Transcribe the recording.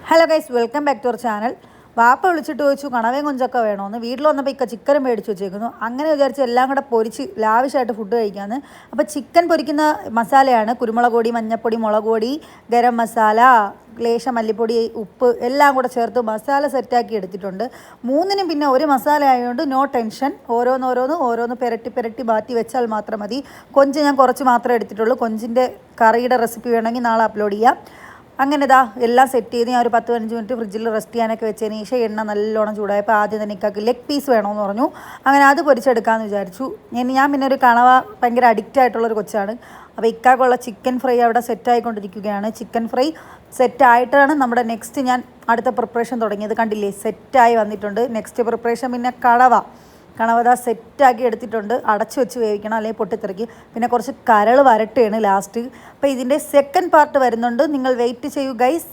Hello guys, welcome back to our channel. വാപ്പ വിളിച്ചിട്ട് ചോദിച്ചു കണവയും കൊഞ്ചൊക്കെ വേണമെന്ന്. വീട്ടിൽ വന്നപ്പോൾ ഇക്ക ചിക്കനും മേടിച്ച് വെച്ചേക്കുന്നു. അങ്ങനെ വിചാരിച്ച് എല്ലാം കൂടെ പൊരിച്ച് ലാവിഷായിട്ട് ഫുഡ് കഴിക്കാമെന്ന്. അപ്പോൾ ചിക്കൻ പൊരിക്കുന്ന മസാലയാണ് കുരുമുളക് പൊടി, മഞ്ഞൾപ്പൊടി, മുളക് പൊടി, ഗരം മസാല, ലേശം മല്ലിപ്പൊടി, ഉപ്പ് എല്ലാം കൂടെ ചേർത്ത് മസാല സെറ്റാക്കി എടുത്തിട്ടുണ്ട്. മൂന്നിനും പിന്നെ ഒരു മസാല ആയതുകൊണ്ട് നോ ടെൻഷൻ. ഓരോന്ന് പെരട്ടി മാറ്റി വെച്ചാൽ മാത്രം മതി. കൊഞ്ച് ഞാൻ കുറച്ച് മാത്രമേ എടുത്തിട്ടുള്ളൂ. കൊഞ്ചിൻ്റെ കറിയുടെ റെസിപ്പി വേണമെങ്കിൽ നാളെ അപ്ലോഡ് ചെയ്യാം. അങ്ങനെ എല്ലാം സെറ്റ് ചെയ്ത് ഞാൻ ഒരു 10-15 മിനിറ്റ് ഫ്രിഡ്ജിൽ റെസ്റ്റ് ചെയ്യാനൊക്കെ വെച്ചതിന് ശേഷം എണ്ണ നല്ലോണം ചൂടായപ്പോൾ ആദ്യം തന്നെ ഇക്കാക്ക് ലെഗ് പീസ് വേണമെന്ന് പറഞ്ഞു. അങ്ങനെ അത് പൊരിച്ചെടുക്കാമെന്ന് വിചാരിച്ചു. ഞാൻ പിന്നെ ഒരു കണവ ഭയങ്കര അഡിക്റ്റ് ആയിട്ടുള്ളൊരു കൊച്ചാണ്. അപ്പോൾ ഇക്കാക്കുള്ള ചിക്കൻ ഫ്രൈ അവിടെ സെറ്റായിക്കൊണ്ടിരിക്കുകയാണ്. ചിക്കൻ ഫ്രൈ സെറ്റായിട്ടാണ് നമ്മുടെ നെക്സ്റ്റ് ഞാൻ അടുത്ത പ്രിപ്പറേഷൻ തുടങ്ങിയത്. കണ്ടില്ലേ, സെറ്റായി വന്നിട്ടുണ്ട്. നെക്സ്റ്റ് പ്രിപ്പറേഷൻ പിന്നെ കണവ സെറ്റാക്കി എടുത്തിട്ടുണ്ട്. അടച്ചു വെച്ച് വേവിക്കണം, അല്ലെങ്കിൽ പൊട്ടിത്തെറിക്കും. പിന്നെ കുറച്ച് കരൾ വരട്ടുകയാണ് ലാസ്റ്റ്. അപ്പോൾ ഇതിൻ്റെ സെക്കൻഡ് പാർട്ട് വരുന്നുണ്ട്. നിങ്ങൾ വെയിറ്റ് ചെയ്യൂ ഗൈസ്.